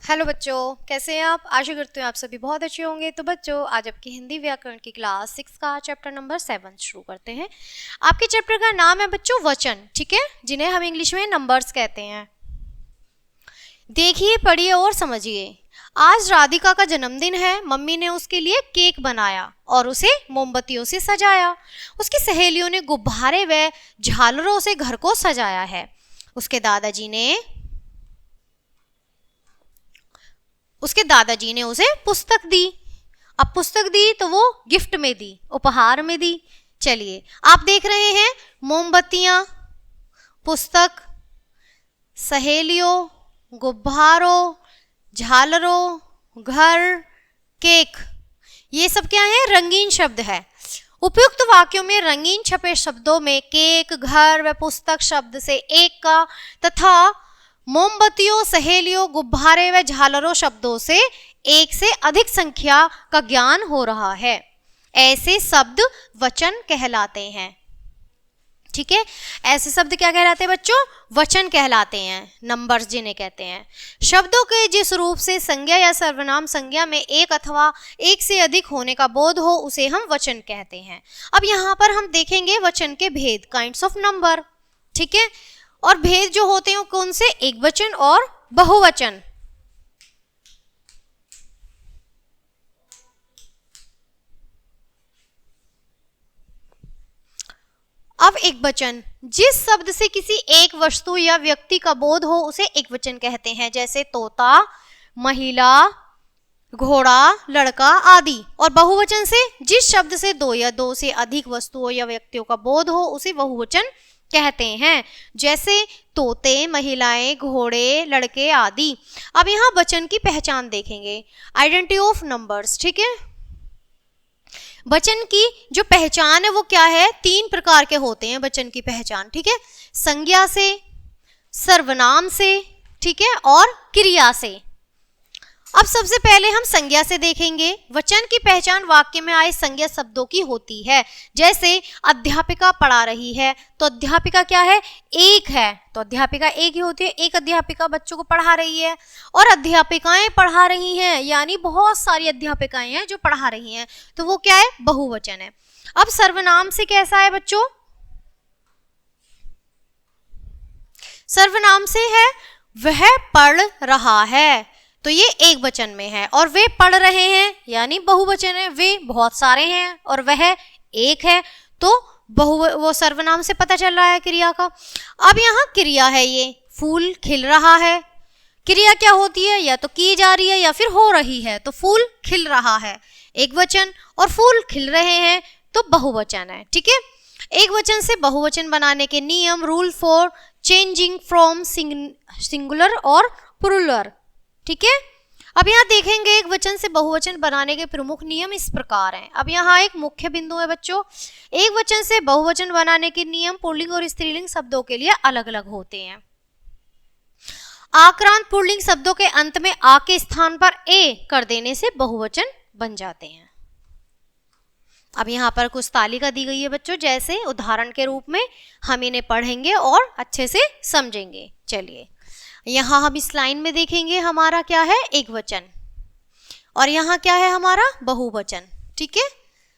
Hello बच्चों, कैसे हैं आप। आशा करती हूँ आप सभी बहुत अच्छे होंगे। तो बच्चों, आज आपकी हिंदी व्याकरण की क्लास 6 का चैप्टर नंबर 7 शुरू करते हैं। आपके चैप्टर का नाम है बच्चों वचन, ठीक है, जिन्हें हम इंग्लिश में नंबर्स कहते हैं। देखिए, पढ़िए और समझिए। आज राधिका का जन्मदिन है। मम्मी ने उसके लिए केक बनाया और उसे मोमबत्तियों से सजाया। उसकी सहेलियों ने गुब्बारे व झालरों से घर को सजाया है। उसके दादाजी ने उसे पुस्तक दी। अब पुस्तक दी तो वो गिफ्ट में दी, उपहार में दी। चलिए, आप देख रहे हैं मोमबत्तियां, पुस्तक, सहेलियों, गुब्बारों, झालरों, घर, केक, ये सब क्या है? रंगीन शब्द है। उपयुक्त वाक्यों में रंगीन छपे शब्दों में केक, घर व पुस्तक शब्द से एक का तथा मोमबत्तियों, सहेलियों, गुब्बारे व झालरों शब्दों से एक से अधिक संख्या का ज्ञान हो रहा है। ऐसे शब्द वचन कहलाते हैं। ठीक है, ऐसे शब्द क्या कहलाते हैं बच्चों? वचन कहलाते हैं, नंबर्स जिन्हें कहते हैं। शब्दों के जिस रूप से संज्ञा या सर्वनाम संज्ञा में एक अथवा एक से अधिक होने का बोध हो उसे हम वचन कहते हैं। अब यहाँ पर हम देखेंगे वचन के भेद, काइंड्स ऑफ नंबर। ठीक है, और भेद जो होते हैं कौन से? एक वचन और बहुवचन। अब एक वचन, जिस शब्द से किसी एक वस्तु या व्यक्ति का बोध हो उसे एक वचन कहते हैं, जैसे तोता, महिला, घोड़ा, लड़का आदि। और बहुवचन से जिस शब्द से दो या दो से अधिक वस्तुओं या व्यक्तियों का बोध हो उसे बहुवचन कहते हैं, जैसे तोते, महिलाएं, घोड़े, लड़के आदि। अब यहाँ वचन की पहचान देखेंगे, आइडेंटिटी ऑफ नंबर्स। ठीक है, वचन की जो पहचान है वो क्या है? 3 प्रकार के होते हैं वचन की पहचान। ठीक है, संज्ञा से, सर्वनाम से, ठीक है, और क्रिया से। अब सबसे पहले हम संज्ञा से देखेंगे। वचन की पहचान वाक्य में आए संज्ञा शब्दों की होती है, जैसे अध्यापिका पढ़ा रही है तो अध्यापिका क्या है? एक है, तो अध्यापिका एक ही होती है। एक अध्यापिका बच्चों को पढ़ा रही है, और अध्यापिकाएं पढ़ा रही हैं, यानी बहुत सारी अध्यापिकाएं हैं जो पढ़ा रही हैं, तो वो क्या है? बहुवचन है। अब सर्वनाम से कैसा है बच्चों? सर्वनाम से है वह पढ़ रहा है, तो ये एक वचन में है, और वे पढ़ रहे हैं यानी बहुवचन है, वे बहुत सारे हैं और वह एक है, तो वो सर्वनाम से पता चल रहा है क्रिया का। अब यहाँ क्रिया है, ये फूल खिल रहा है। क्रिया क्या होती है? या तो की जा रही है या फिर हो रही है, तो फूल खिल रहा है एक वचन, और फूल खिल रहे हैं तो बहुवचन है। ठीक है, एक वचन से बहुवचन बनाने के नियम, rule for changing from singular और प्लूरल। ठीक है, अब यहाँ देखेंगे एक वचन से बहुवचन बनाने के प्रमुख नियम इस प्रकार हैं। अब यहाँ एक मुख्य बिंदु है बच्चों, एक वचन से बहुवचन बनाने के नियम पुल्लिंग और स्त्रीलिंग शब्दों के लिए अलग अलग होते हैं। आक्रांत पुल्लिंग शब्दों के अंत में आ के स्थान पर ए कर देने से बहुवचन बन जाते हैं। अब यहाँ पर कुछ तालिका दी गई है बच्चों, जैसे उदाहरण के रूप में हम इन्हें पढ़ेंगे और अच्छे से समझेंगे। चलिए, यहाँ हम इस लाइन में देखेंगे हमारा क्या है? एक वचन, और यहाँ क्या है हमारा? बहुवचन। ठीक है,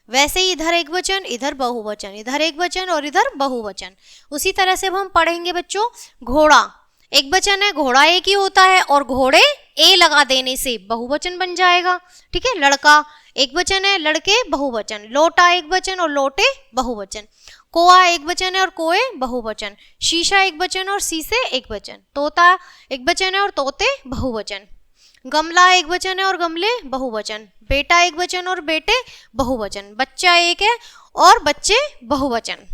वैसे ही इधर एक वचन, इधर बहुवचन, इधर एक वचन और इधर बहुवचन। उसी तरह से हम पढ़ेंगे बच्चों, घोड़ा एक वचन है, घोड़ा एक ही होता है, और घोड़े ए लगा देने से बहुवचन बन जाएगा। ठीक है, लड़का एक वचन है, लड़के बहुवचन, लोटा एक वचन और लोटे बहुवचन, कोआ एक वचन है और कोए बहुवचन, शीशा एक वचन और शीशे एक वचन, तोता एक वचन है और तोते बहुवचन, गमला एक वचन है और गमले बहुवचन, बेटा एक वचन और बेटे बहुवचन, बच्चा एक है और बच्चे बहुवचन।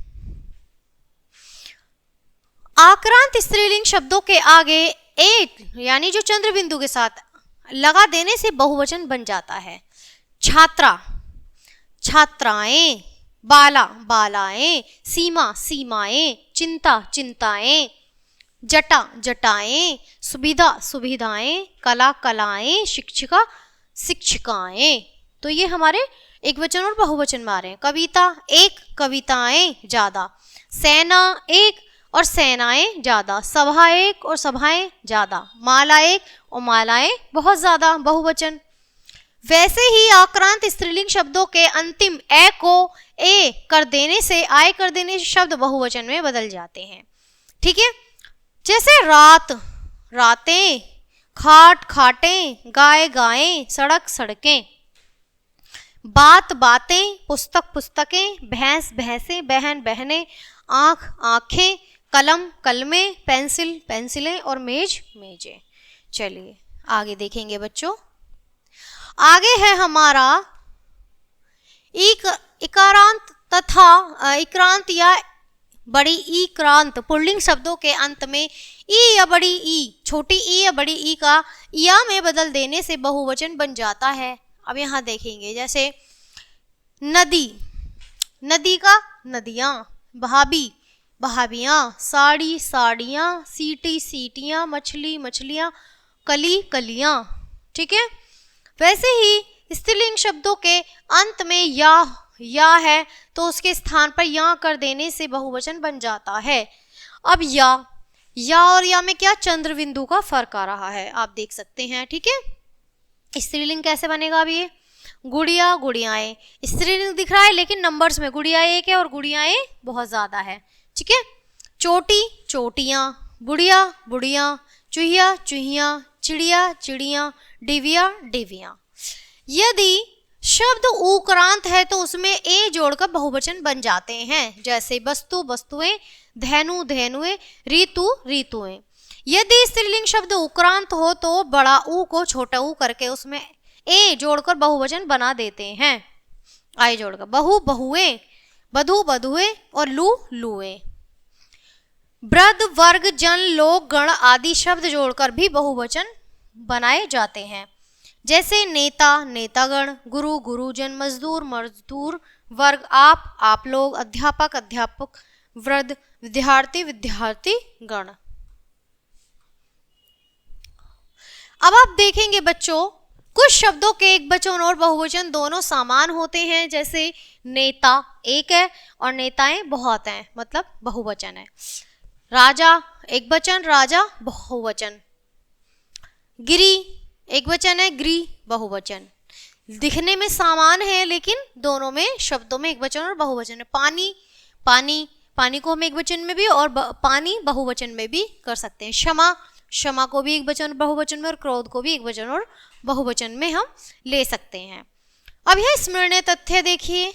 आक्रांत स्त्रीलिंग शब्दों के आगे एक यानी जो चंद्र बिंदु के साथ लगा देने से बहुवचन बन जाता है। छात्रा छात्राएं, बाला बालाएं, सीमा सीमाएं, चिंता चिंताएं, जटा जटाएं, सुविधा सुविधाएं, कला कलाएं, शिक्षिका शिक्षिकाएं। तो ये हमारे एक वचन और बहुवचन में आ रहे हैं। कविता एक, कविताएं ज्यादा, सेना एक और सेनाएं ज्यादा, सभा एक और सभाएं ज्यादा, माला एक और मालाएं बहुत ज्यादा, बहुवचन। वैसे ही आक्रांत स्त्रीलिंग शब्दों के अंतिम ए को ए कर देने से, आय कर देने से शब्द बहुवचन में बदल जाते हैं। ठीक है, जैसे रात रातें, खाट खाटें, गाय गायें, सड़क सड़कें, बात बातें, पुस्तक पुस्तकें, भैंस भैंसें, बहन बहनें, आंख आंखें, कलम कलमें, पेंसिल पेंसिलें और मेज मेजें। चलिए आगे देखेंगे बच्चों। आगे है हमारा इकारांत तथा इक्रांत या बड़ी ई क्रांत। पुल्लिंग शब्दों के अंत में ई या बड़ी ई, छोटी ई या बड़ी ई का या में बदल देने से बहुवचन बन जाता है। अब यहाँ देखेंगे, जैसे नदी, नदी का नदियाँ, भाभी भाभियाँ, साड़ी साड़ियाँ, सीटी सीटियाँ, मछली मछलियाँ, कली कलियाँ। ठीक है, वैसे ही स्त्रीलिंग शब्दों के अंत में या है तो उसके स्थान पर या कर देने से बहुवचन बन जाता है। अब या और या में क्या चंद्र बिंदु का फर्क आ रहा है, आप देख सकते हैं। ठीक है, स्त्रीलिंग कैसे बनेगा? अब ये गुड़िया गुड़ियाएं, स्त्रीलिंग दिख रहा है लेकिन नंबर्स में गुड़िया एक है और गुड़ियाएं बहुत ज्यादा है। ठीक है, चोटी चोटियां, बुढ़िया बुढ़िया, चूहिया चूहिया, चिड़िया चिड़िया, डिविया डिविया। यदि शब्द उक्रांत है तो उसमें ए जोड़कर बहुवचन बन जाते हैं, जैसे वस्तु वस्तुएं, धेनु धेनुएं, ऋतु ऋतुएं। यदि स्त्रीलिंग शब्द उक्रांत हो तो बड़ा ऊ को छोटा ऊ करके उसमें ए जोड़कर बहुवचन बना देते हैं, आई जोड़कर। बहु बहुएं, बधु बधुएं और लू लुएं। वृद्ध वर्ग जन लोग गण आदि शब्द जोड़कर भी बहुवचन बनाए जाते हैं, जैसे नेता नेतागण, गुरु गुरुजन, मजदूर मजदूर वर्ग, आप लोग, अध्यापक अध्यापक, वृद्ध विद्यार्थी विद्यार्थी गण। अब आप देखेंगे बच्चों, कुछ शब्दों के एक वचन और बहुवचन दोनों समान होते हैं, जैसे नेता एक है और नेताएं बहुत हैं, मतलब बहुवचन है। राजा एक वचन, राजा बहुवचन। गिरी एक वचन है, गिरी बहुवचन। दिखने में समान है लेकिन दोनों में शब्दों में एक वचन और बहुवचन है। पानी पानी, पानी को हम एक वचन में भी और पानी बहुवचन में भी कर सकते हैं। क्षमा, क्षमा को भी एक वचन बहुवचन में और क्रोध को भी एक वचन और बहुवचन में हम ले सकते हैं। अब यह स्मरणीय तथ्य देखिए,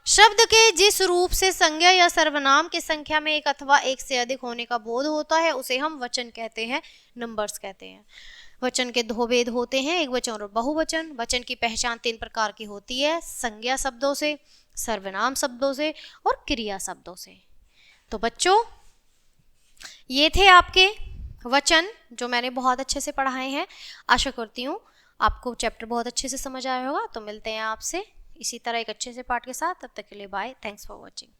शब्द के जिस रूप से संज्ञा या सर्वनाम की संख्या में एक अथवा एक से अधिक होने का बोध होता है उसे हम वचन कहते हैं, नंबर्स कहते हैं। वचन के दो भेद होते हैं, एक वचन और बहुवचन। वचन की पहचान 3 प्रकार की होती है, संज्ञा शब्दों से, सर्वनाम शब्दों से और क्रिया शब्दों से। तो बच्चों ये थे आपके वचन जो मैंने बहुत अच्छे से पढ़ाए हैं। आशा करती हूँ आपको चैप्टर बहुत अच्छे से समझ आया होगा। तो मिलते हैं आपसे इसी तरह एक अच्छे से पाठ के साथ, तब तक के लिए बाय, थैंक्स फॉर वॉचिंग।